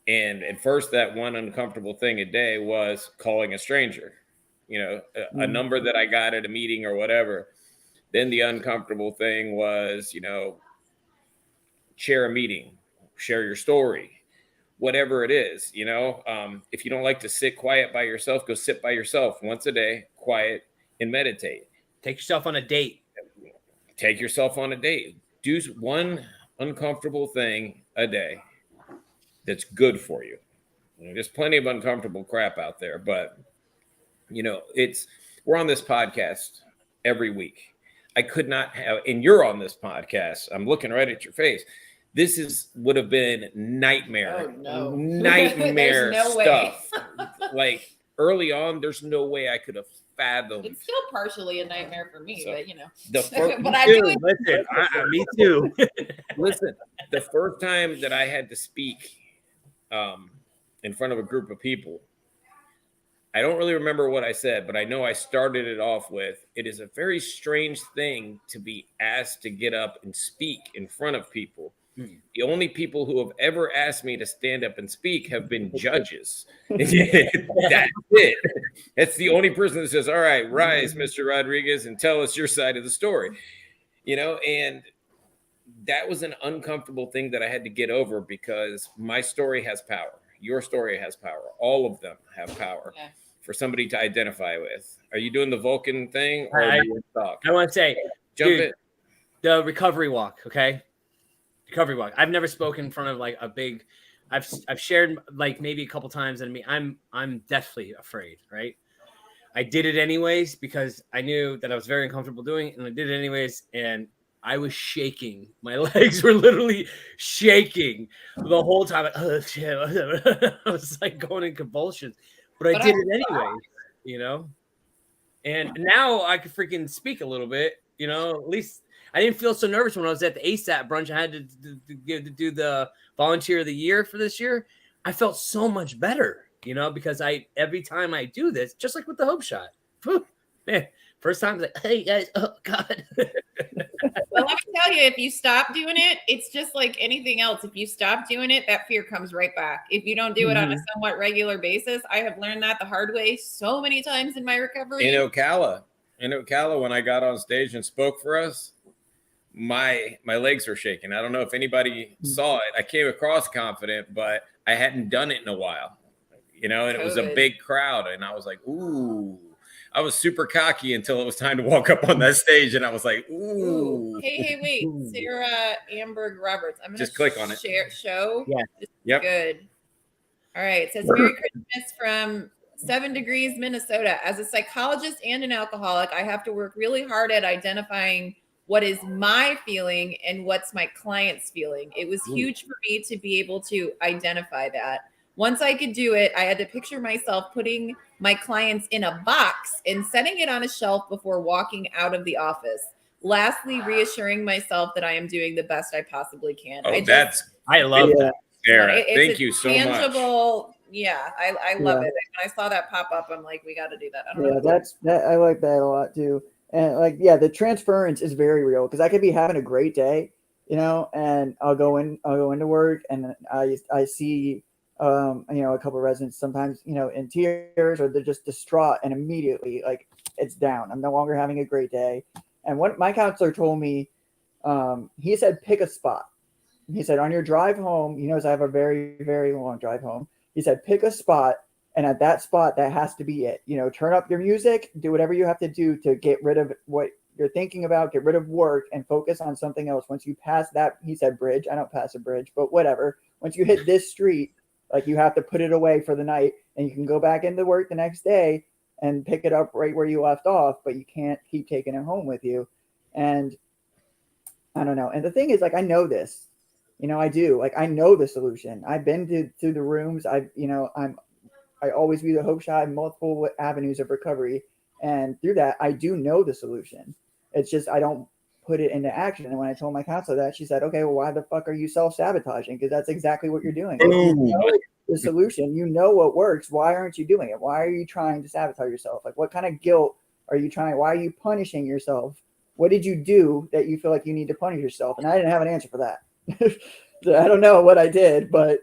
And at first, that one uncomfortable thing a day was calling a stranger, you know, a number that I got at a meeting or whatever. Then the uncomfortable thing was, you know, share a meeting, share your story, whatever it is, you know. If you don't like to sit quiet by yourself, go sit by yourself once a day, quiet, and meditate. Take yourself on a date. Take yourself on a date. Do one uncomfortable thing a day that's good for you. There's plenty of uncomfortable crap out there, but you know, we're on this podcast every week. I could not have, and you're on this podcast. I'm looking right at your face. This would have been nightmare. Oh, no. Nightmare no stuff. Like early on, there's no way I could have fathomed. It's still partially a nightmare for me, but you know. But I do. Listen, me too. Listen, the first time that I had to speak in front of a group of people, I don't really remember what I said, but I know I started it off with, it is a very strange thing to be asked to get up and speak in front of people. The only people who have ever asked me to stand up and speak have been judges. That's it. That's the only person that says, all right, rise, Mr. Rodriguez, and tell us your side of the story. You know, and that was an uncomfortable thing that I had to get over, because my story has power. Your story has power. All of them have power for somebody to identify with. Are you doing the Vulcan thing or I- do you want to talk? I want to say, Jump dude, in. the recovery walk, okay? Recovery walk. I've never spoken in front of like a big. I've shared like maybe a couple times, and I'm deathly afraid, right? I did it anyways because I knew that I was very uncomfortable doing it, and I did it anyways, and I was shaking. My legs were literally shaking the whole time. Oh, shit. I was like going in convulsions, but I did it anyway, you know. And now I could freaking speak a little bit, you know. At least I didn't feel so nervous when I was at the ASAP brunch. I had to do the volunteer of the year for this year. I felt so much better, you know, because every time I do this, just like with the Hope Shot, whew, man, first time I was like, hey guys, oh God. Well, let me tell you, if you stop doing it, it's just like anything else. If you stop doing it, that fear comes right back. If you don't do it on a somewhat regular basis, I have learned that the hard way so many times in my recovery. In Ocala, when I got on stage and spoke for us, my legs were shaking. I don't know if anybody saw it. I came across confident, but I hadn't done it in a while, you know, and it was a COVID. big crowd. And I was like, ooh, I was super cocky until it was time to walk up on that stage. And I was like, ooh. Hey, wait. Sarah Amberg Roberts. I'm going to Just click on it. Show. Yeah. Yep. Good. All right. It says Merry Christmas from 7 Degrees, Minnesota. As a psychologist and an alcoholic, I have to work really hard at identifying what is my feeling and what's my client's feeling. It was huge for me to be able to identify that. Once I could do it, I had to picture myself putting my clients in a box and setting it on a shelf before walking out of the office. Lastly, reassuring myself that I am doing the best I possibly can. Oh, I love Yeah. that. Sarah. it's Thank a you so much. tangible. Yeah, I love Yeah. it. When I saw that pop up, I'm like, we got to do that. I don't know. That I like that a lot too. And like, yeah, the transference is very real because I could be having a great day, you know, and I'll go into work and I see, you know, a couple of residents sometimes, you know, in tears or they're just distraught and immediately like it's down. I'm no longer having a great day. And what my counselor told me, he said, pick a spot. He said, on your drive home, he knows I have a very, very long drive home. He said, pick a spot. And at that spot, that has to be it. You know, turn up your music, do whatever you have to do to get rid of what you're thinking about, get rid of work and focus on something else. Once you pass that, he said, bridge. I don't pass a bridge, but whatever. Once you hit this street, like you have to put it away for the night and you can go back into work the next day and pick it up right where you left off, but you can't keep taking it home with you. And I don't know. And the thing is, like, I know this, you know, I do. Like, I know the solution. I've been to the rooms. I always view the Hope Shot in multiple avenues of recovery. And through that, I do know the solution. It's just I don't put it into action. And when I told my counselor that, she said, okay, well, why the fuck are you self-sabotaging? Because that's exactly what you're doing. If you know the solution, you know what works. Why aren't you doing it? Why are you trying to sabotage yourself? Like, what kind of guilt are you trying? Why are you punishing yourself? What did you do that you feel like you need to punish yourself? And I didn't have an answer for that. So I don't know what I did, but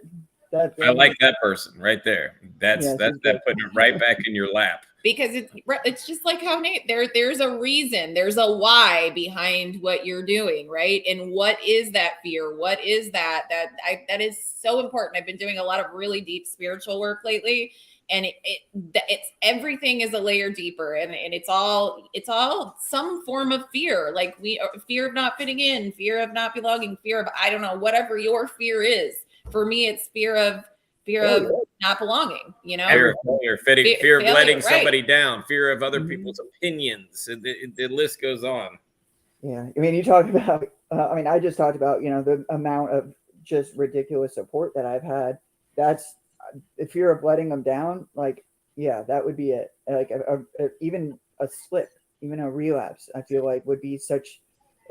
I like that person right there. That's putting it right back in your lap. Because it's just like how Nate, there's a reason, there's a why behind what you're doing, right? And what is that fear? What is that that is so important. I've been doing a lot of really deep spiritual work lately, and it's everything is a layer deeper, and it's all some form of fear, like fear of not fitting in, fear of not belonging, fear of I don't know, whatever your fear is. For me, it's fear of not belonging, you know, fear of letting somebody down, fear of other Mm-hmm. people's opinions. The list goes on. Yeah. I mean, you talked about, I just talked about, you know, the amount of just ridiculous support that I've had. That's the fear of letting them down. Like, yeah, that would be it. Like even a slip, even a relapse, I feel like would be such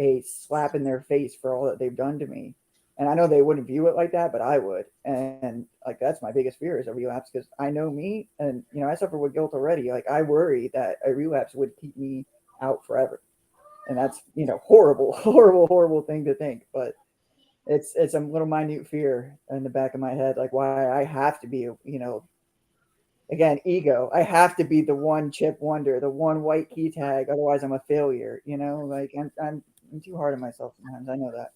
a slap in their face for all that they've done to me. And I know they wouldn't view it like that, but I would. And like, that's my biggest fear is a relapse because I know me and, you know, I suffer with guilt already. Like I worry that a relapse would keep me out forever. And that's, you know, horrible thing to think, but it's a little minute fear in the back of my head. Like why I have to be, you know, again, ego. I have to be the one chip wonder, the one white key tag. Otherwise I'm a failure, you know, like I'm too hard on myself sometimes. I know that.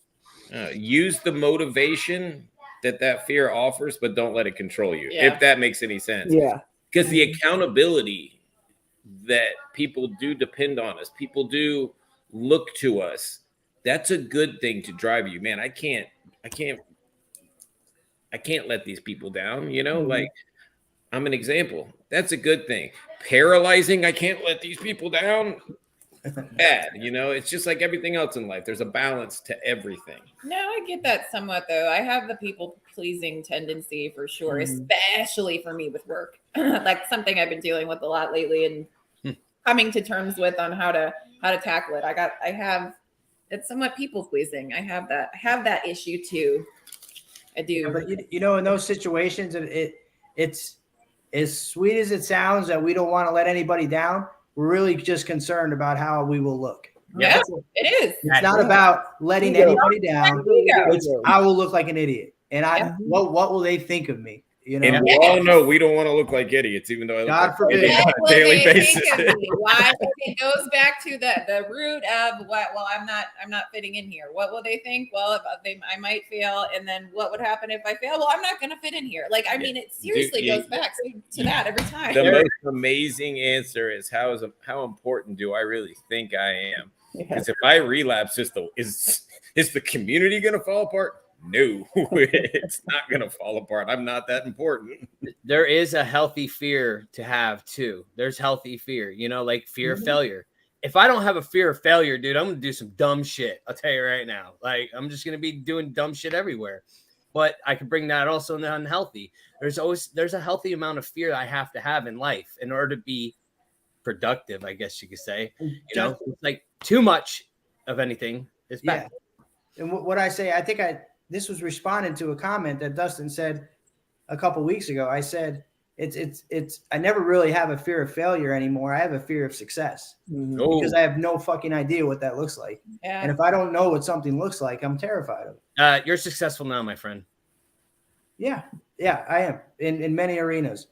Use the motivation that fear offers, but don't let it control you. Yeah. If that makes any sense. Yeah. Because the accountability that people do depend on us. People do look to us. That's a good thing to drive you, man. I can't let these people down. Like I'm an example. That's a good thing. Paralyzing. I can't let these people down. Bad. It's just like everything else in life. There's a balance to everything. No, I get that somewhat though. I have the people pleasing tendency for sure, especially for me with work. Like something I've been dealing with a lot lately and coming to terms with on how to tackle it. It's somewhat people pleasing. I have that issue too. I do. Yeah, but in those situations, it's as sweet as it sounds that we don't want to let anybody down. We're really just concerned about how we will look. Yeah, it is. It's not about letting anybody down. I will look like an idiot, and what will they think of me? And we all know we don't want to look like idiots, even though I look God like forbid. idiots on a daily basis. Why? It goes back to the root of what? Well, I'm not fitting in here. What will they think? Well, I might fail, and then what would happen if I fail? Well, I'm not going to fit in here. Like, I mean, it seriously goes back to that every time. The most amazing answer is how important do I really think I am? Because if I relapse, is the community going to fall apart? No, it's not going to fall apart. I'm not that important. There is a healthy fear to have too. There's healthy fear, like fear of failure. If I don't have a fear of failure, dude, I'm going to do some dumb shit. I'll tell you right now. Like, I'm just going to be doing dumb shit everywhere. But I can bring that also in the unhealthy. There's a healthy amount of fear I have to have in life in order to be productive, I guess you could say. It's like too much of anything is bad. And what I say, this was responding to a comment that Dustin said a couple weeks ago. I said, I never really have a fear of failure anymore. I have a fear of success because I have no fucking idea what that looks like. Yeah. And if I don't know what something looks like, I'm terrified of it. You're successful now, my friend. Yeah, I am in many arenas,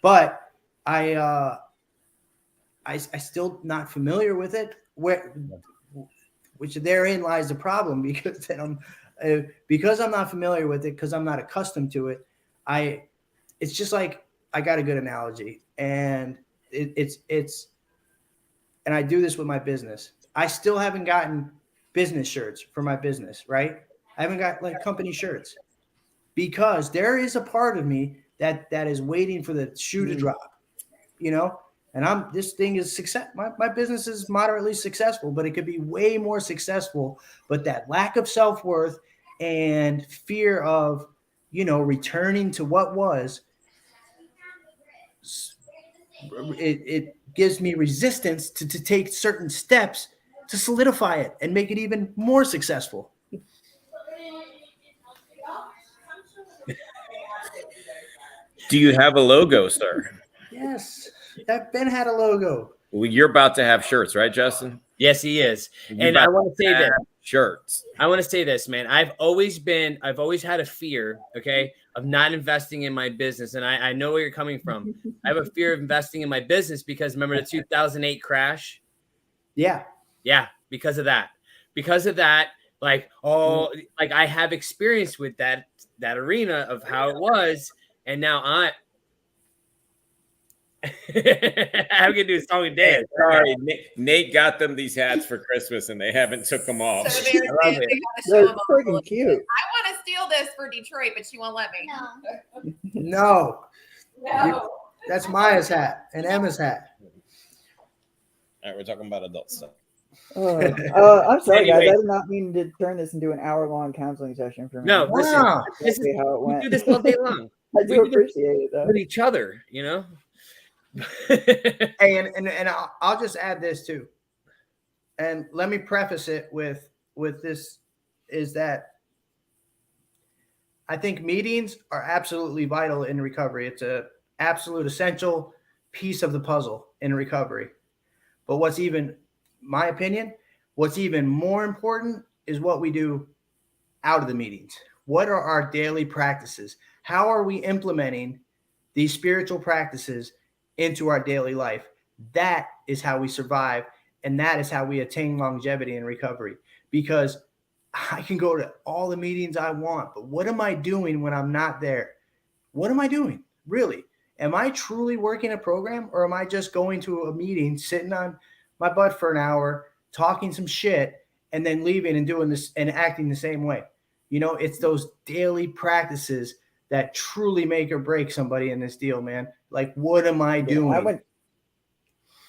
but I still not familiar with it. Which therein lies the problem, because I'm not familiar with it, because I'm not accustomed to it. It's just like, I got a good analogy, and and I do this with my business. I still haven't gotten business shirts for my business, right? I haven't got like company shirts because there is a part of me that is waiting for the shoe to drop, and this thing is success. My business is moderately successful, but it could be way more successful. But that lack of self-worth and fear of, returning to what was, it gives me resistance to take certain steps to solidify it and make it even more successful. Do you have a logo, sir? Yes. Ben had a logo. Well, you're about to have shirts, right, Justin? Yes, he is. And I want to say that shirts. I want to say this, man. I've always had a fear, okay, of not investing in my business. And I know where you're coming from. I have a fear of investing in my business because remember the 2008 crash? Yeah. Yeah. Because of that, like I have experience with that arena of how it was. And now I'm gonna do a song and dance. Sorry, Nate got them these hats for Christmas and they haven't took them off. So they're freaking cute. I want to steal this for Detroit, but she won't let me. No. That's Maya's hat and Emma's hat. All right, we're talking about adult stuff. I'm sorry, Anyway. guys. I did not mean to turn this into an hour-long counseling session for me. No, listen, Wow. this is, how it we went. do this all day long. I do appreciate it, though. With each other, Hey, and I'll just add this too, and let me preface it with this, is that I think meetings are absolutely vital in recovery. It's a absolute essential piece of the puzzle in recovery. But what's even more important is what we do out of the meetings. What are our daily practices? How are we implementing these spiritual practices into our daily life? That is how we survive, and that is how we attain longevity in recovery. Because I can go to all the meetings I want, but what am I doing when I'm not there? What am I doing, really? am I truly working a program, or am I just going to a meeting, sitting on my butt for an hour, talking some shit, and then leaving and doing this and acting the same way? You know, it's those daily practices that truly make or break somebody in this deal, man. Like, what am I doing?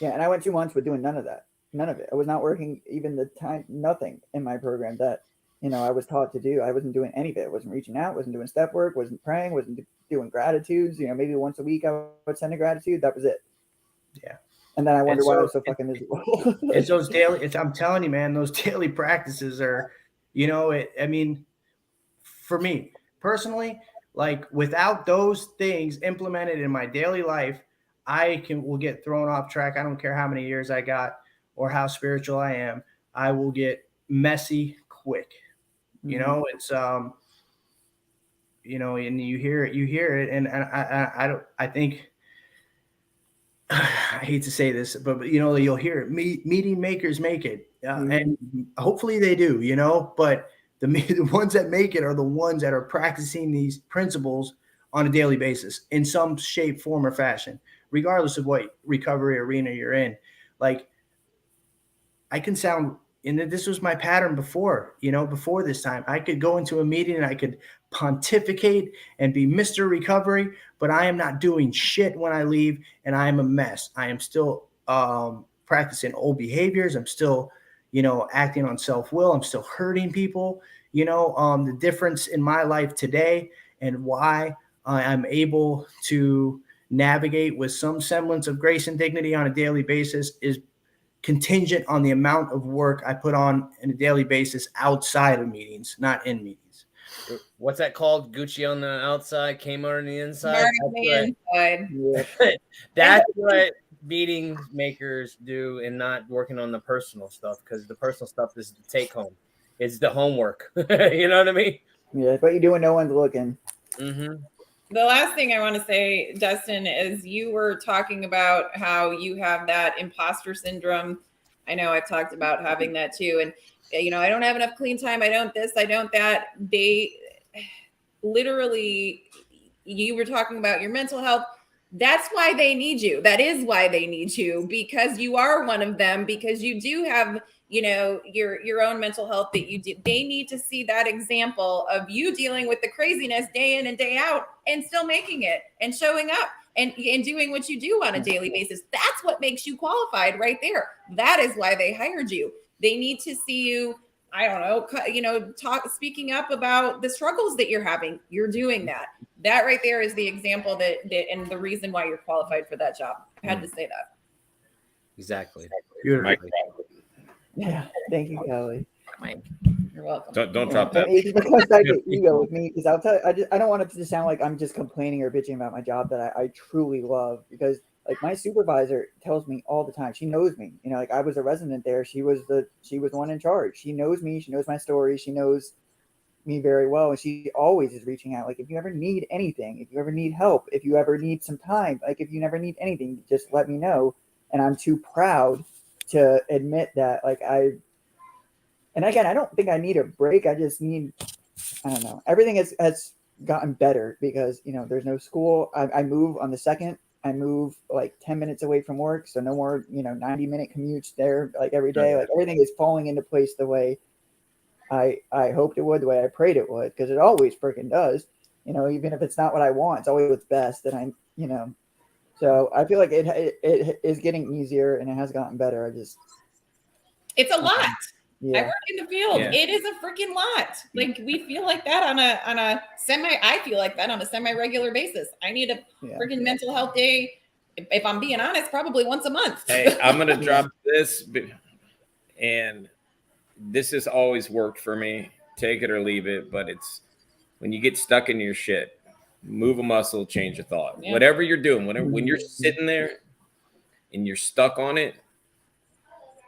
And I went 2 months with doing none of that. None of it. I was not working even the time, nothing in my program that, I was taught to do. I wasn't doing any of it. I wasn't reaching out, wasn't doing step work, wasn't praying, wasn't doing gratitudes. Maybe once a week I would send a gratitude. That was it. Yeah. And then I wonder why I so was so fucking miserable. It's those daily, I'm telling you, man, those daily practices are, I mean, for me personally, like without those things implemented in my daily life, will get thrown off track. I don't care how many years I got or how spiritual I am. I will get messy quick. It's, and you hear it. And I think, I hate to say this, but you'll hear it. Meeting makers make it. And hopefully they do, but the ones that make it are the ones that are practicing these principles on a daily basis in some shape, form, or fashion, regardless of what recovery arena you're in. Like, I can sound, and this was my pattern before this time. I could go into a meeting and I could pontificate and be Mr. Recovery, but I am not doing shit when I leave, and I am a mess. I am still practicing old behaviors. I'm still, acting on self-will. I'm still hurting people. The difference in my life today and why I'm able to navigate with some semblance of grace and dignity on a daily basis is contingent on the amount of work I put on a daily basis outside of meetings, not in meetings. What's that called? Gucci on the outside, Kmart on the inside. Smart on the inside. Yeah. That's what meeting makers do, and not working on the personal stuff, because the personal stuff is the take home. It's the homework. You know what I mean? Yeah, but you do when no one's looking. Mm-hmm. The last thing I want to say, Dustin, is you were talking about how you have that imposter syndrome. I know I've talked about having that too. And, I don't have enough clean time. I don't this, I don't that. They literally, you were talking about your mental health. That's why they need you. That is why they need you, because you are one of them, because you do have, your own mental health that you do. They need to see that example of you dealing with the craziness day in and day out and still making it and showing up and doing what you do on a daily basis. That's what makes you qualified right there. That is why they hired you. They need to see you, I don't know, speaking up about the struggles that you're having. You're doing that. That right there is the example that and the reason why you're qualified for that job. I had to say that. Exactly. Beautiful. Yeah. Thank you, Kelly. You're welcome. Don't drop that. It's because I get ego with me, because I'll tell you, I don't want it to sound like I'm just complaining or bitching about my job that I truly love, because like my supervisor tells me all the time. She knows me. Like I was a resident there. She was the one in charge. She knows me. She knows my story. She knows me very well. And she always is reaching out. Like, if you ever need anything, if you ever need help, if you ever need some time, like if you never need anything, just let me know. And I'm too proud to admit that. And again, I don't think I need a break. I just need, I don't know. Everything has gotten better because, there's no school. I move on the 2nd. I move like 10 minutes away from work. So no more, 90-minute commutes there, like every day. Like everything is falling into place the way I hoped it would, the way I prayed it would, because it always freaking does. Even if it's not what I want, it's always what's best. And so I feel like it is getting easier and it has gotten better. It's a lot. Yeah. I work in the field. Yeah. It is a freaking lot. Like we feel like that on a semi-regular basis. I need a freaking mental health day. If I'm being honest, probably once a month. Hey, I'm going to drop this, and this has always worked for me. Take it or leave it, but it's when you get stuck in your shit, move a muscle, change a thought. Yeah. Whatever you're doing, when you're sitting there and you're stuck on it,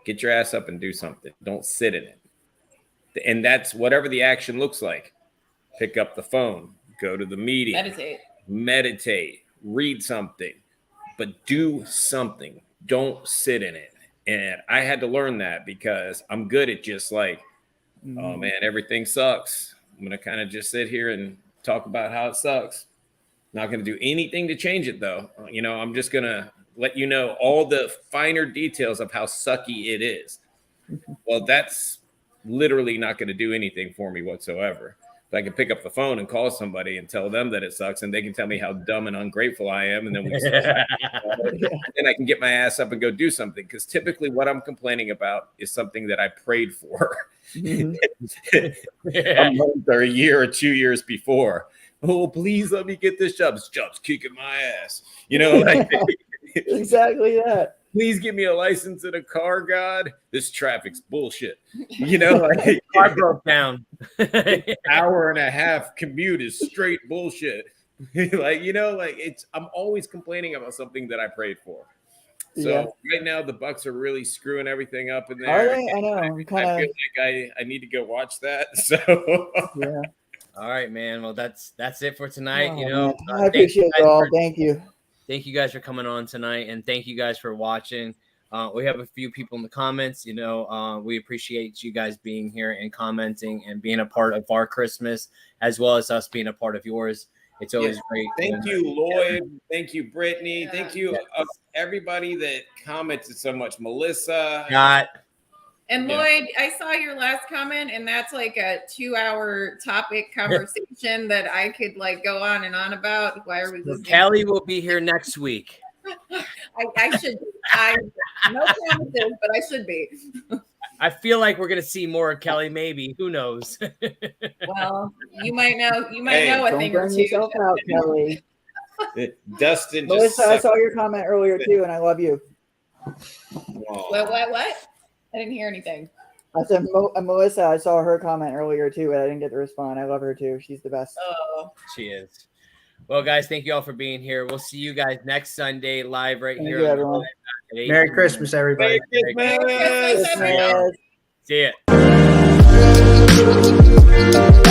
get your ass up and do something. Don't sit in it. And that's whatever the action looks like. Pick up the phone, go to the meeting, meditate, read something, but do something. Don't sit in it. And I had to learn that because I'm good at just like, oh man, everything sucks. I'm going to kind of just sit here and talk about how it sucks. Not going to do anything to change it, though. You know, I'm just going to let you know all the finer details of how sucky it is. Well, that's literally not going to do anything for me whatsoever. But I can pick up the phone and call somebody and tell them that it sucks, and they can tell me how dumb and ungrateful I am, and then and I can get my ass up and go do something. Because typically, what I'm complaining about is something that I prayed for a month or a year or 2 years before. Oh, please let me get this job. This job's kicking my ass. You know, like, Exactly that. please give me a license and a car, God. This traffic's bullshit. You know, like, Car broke down. hour and a half commute is straight bullshit. Like, you know, like I'm always complaining about something that I prayed for. So Yeah. right now the Bucks are really screwing everything up in there. Are they? I know. I'm I kind feel of. like I need to go watch that. So Yeah. All right, man. Well, that's it for tonight. You know, Oh, I appreciate it all. Thank you. Thank you guys for coming on tonight, and thank you guys for watching. We have a few people in the comments. You know, we appreciate you guys being here and commenting and being a part of our Christmas, as well as us being a part of yours. It's always great. thank you, Lloyd. Thank you, Brittany. Thank you, Yes. everybody that commented so much. Melissa. Scott. And Yeah. Lloyd, I saw your last comment, and that's like a 2-hour topic conversation that I could like go on and on about. Why are we listening? Kelly will be here next week. I should be. No promises, but I should be. I feel like we're gonna see more of Kelly. Maybe, who knows? Well, you might know. You might Hey, know a Don't thing or burn two. yourself out, Kelly. Dustin just Melissa, I sucked. saw your comment earlier too, and I love you. What? I didn't hear anything. I said, Melissa, I saw her comment earlier too, but I didn't get to respond. I love her too. She's the best. Oh, She is. Well, guys, thank you all for being here. We'll see you guys next Sunday live right Thank here. you, on everyone. at 8. Merry Christmas, everybody. Merry Christmas. Christmas, everyone. See ya.